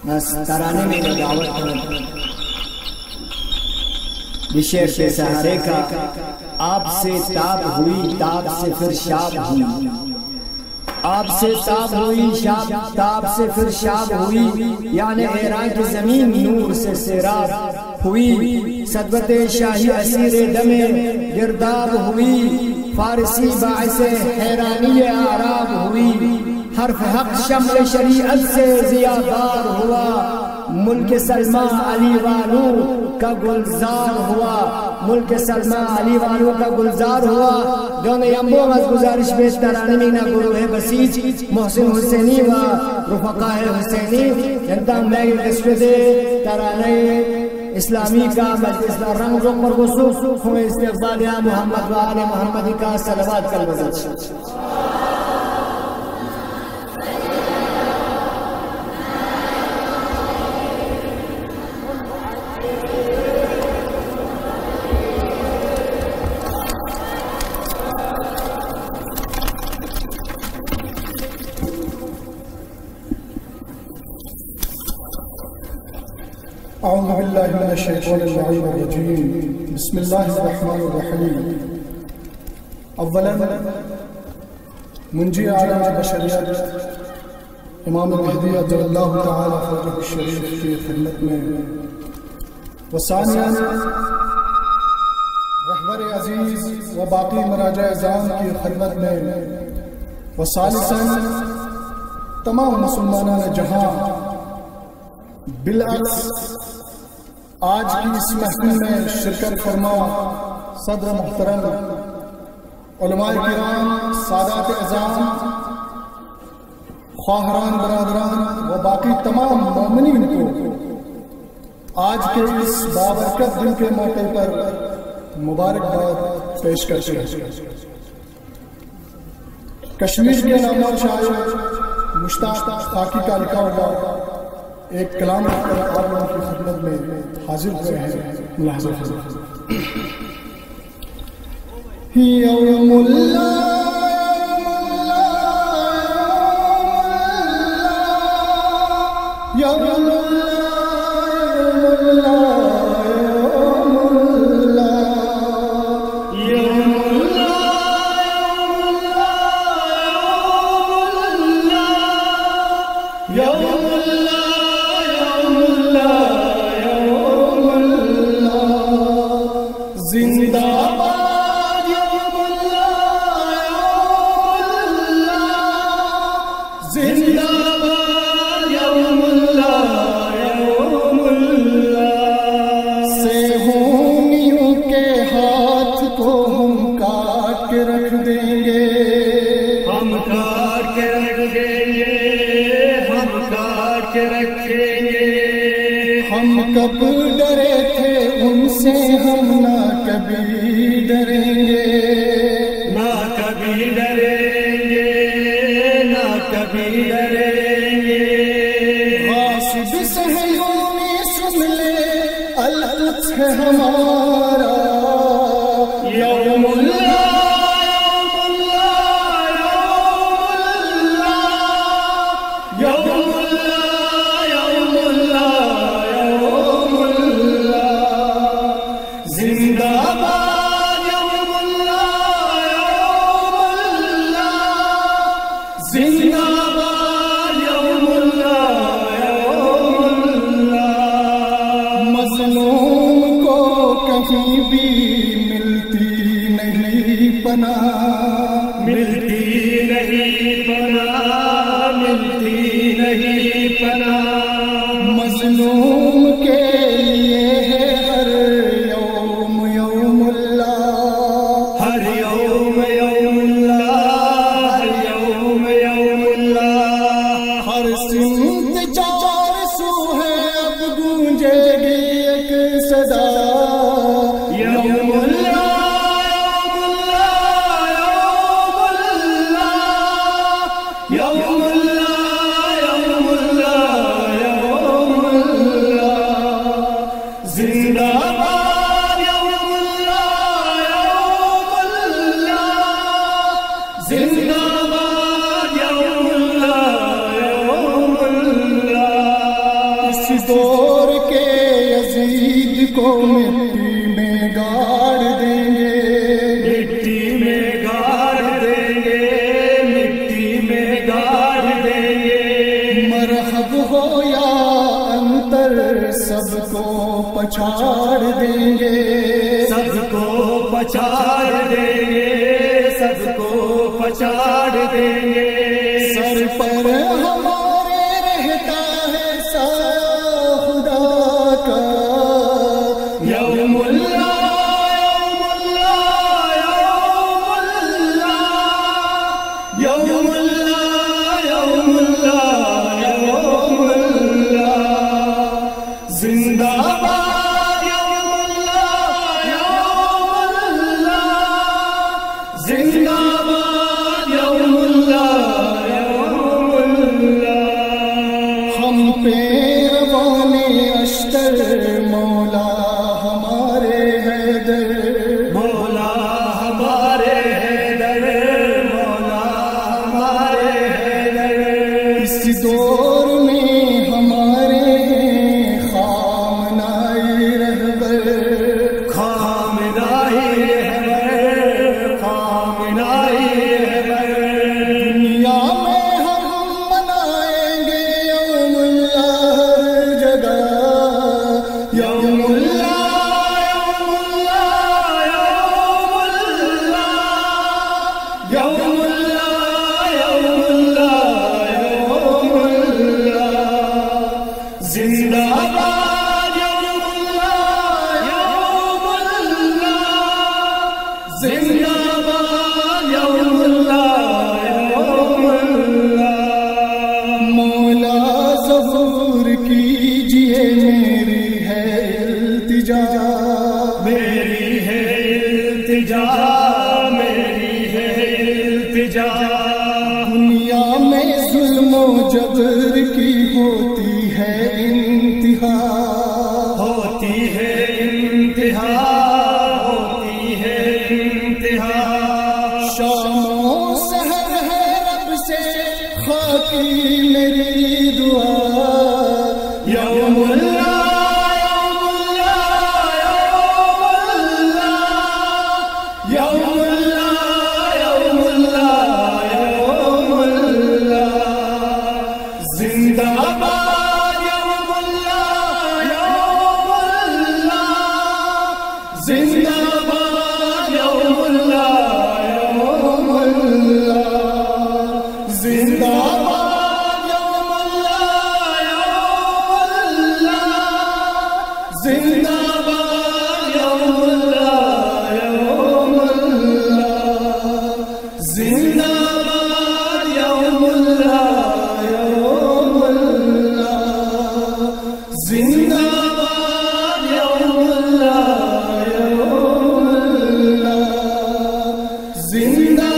بس ترانے میں بغاوت بشیر کے سہارے کا آپ سے تاب ہوئی تاب سے پھر شاب ہوئی آپ سے تاب ہوئی تاب سے پھر شاب ہوئی یعنی ایران کی زمین نور سے سیراب ہوئی صدوت شاہی اسیر دم گرداب ہوئی فارسی باعث حیرانی اعراب ہوئی حرف حق شمع شریعت سے زیادار ہوا ملک سلمہ علی والوں کا گلزار ہوا ملک سلمہ علی والوں کا گلزار ہوا دونوں یمبو از گزارش بیش ترانمی نا گروہ بسیج محسن حسینی و رفقاء حسینی جنتا میں قسمت ترانے اسلامی کا مجلس رنگ روک پر وصوف ہمیں استقبال محمد و آل محمد کا صلوات کر بزرچ اعوذ باللہ من الشیطان اللعین الرجیم بسم اللہ الرحمن الرحیم اولا منجی عالم بشریت امام مہدی عجل اللہ تعالی فرجہ الشریف کی خدمت میں وثانیا رہبر عزیز و باقی مراجع اعظام کی خدمت میں وثالثا تمام مسلمانان جہاں بالعکس آج کی اس محفل میں شرکت فرما صدر محترم علماء کرام سادات اعظام خواہران برادران و باقی تمام مومنین کو آج کے اس بابرکت دن کے موقع پر مبارکباد پیش کرتے ہیں کشمیر کے نامور شاعر مشتاق خاکی کا لکھا ہوا ایک کلام آپ لوگوں کی خدمت میں حاضر ہوئے ہیں ملاحظہ فرمائیں یوم اللہ یوم اللہ کب ڈرے تھے ان سے ہم نہ کبھی ڈریں گے نہ کبھی ڈریں گے نہ کبھی ڈریں گے غاصب صہیونی سن لے القدس ہے ہمارا یوم اللہ ملتی نہیں پناہ ملتی نہیں پناہ مظلوم کے لیے ہے ہر یوم یوم اللہ ہر یوم یوم اللہ ہر یوم یوم اللہ ہر سمت چار سو ہے اب گونجے گی ایک صدا یوم اللہ زندہ باد یوم اللہ یوم اللہ ہو یا انتر سب کو پچھاڑ دیں گے، سب کو پچھاڑ دیں گے، سب کو پچھاڑ دیں گے۔ سر پر ہمارے رہتا ہے سایہ خدا کا، یوم اللہ یوم اللہ یوم اللہ یوم اللہ یوم اللہ یوم اللہ، زندہ باد یوم اللہ یوم اللہ، زندہ باد یوم اللہ یوم اللہ۔ ہم پہ روان اشتر مولا ہمارے حیدر، مولا ہمارے حیدر، مولا ہمارے حیدر، اس دور میں ہمارے خامنائی رہبر، خامنائی رہبر، خامنائی رہبر۔ دنیا میں ہم منائیں گے یوم اللہ ہر جگہ، یوم اللہ یوم اللہ یوم اللہ یوم اللہ یوم اللہ، زندہ باد یوم اللہ یوم اللہ، زندہ باد یوم اللہ یوم اللہ۔ مولا ظہور کیجئے میری ہے التجا، میری ہے التجا، میری ہے التجا۔ دنیا میں ظلم و جبر کی ہوتی ہے انتہا، ہوتی ہے انتہا، ہوتی ہے انتہا۔ شام و سحر ہے رب سے خاکی میری دعا، یوم اللہ یوم اللہ یوم اللہ یوم اللہ یوم اللہ، زندہ باد یوم اللہ یوم اللہ، زندہ باد یوم اللہ یوم اللہ، زندہ باد یوم اللہ یوم اللہ، زندہ باد یوم اللہ یوم اللہ، زندہ باد یوم اللہ یوم اللہ، زندہ باد یوم اللہ یوم اللہ، زندہ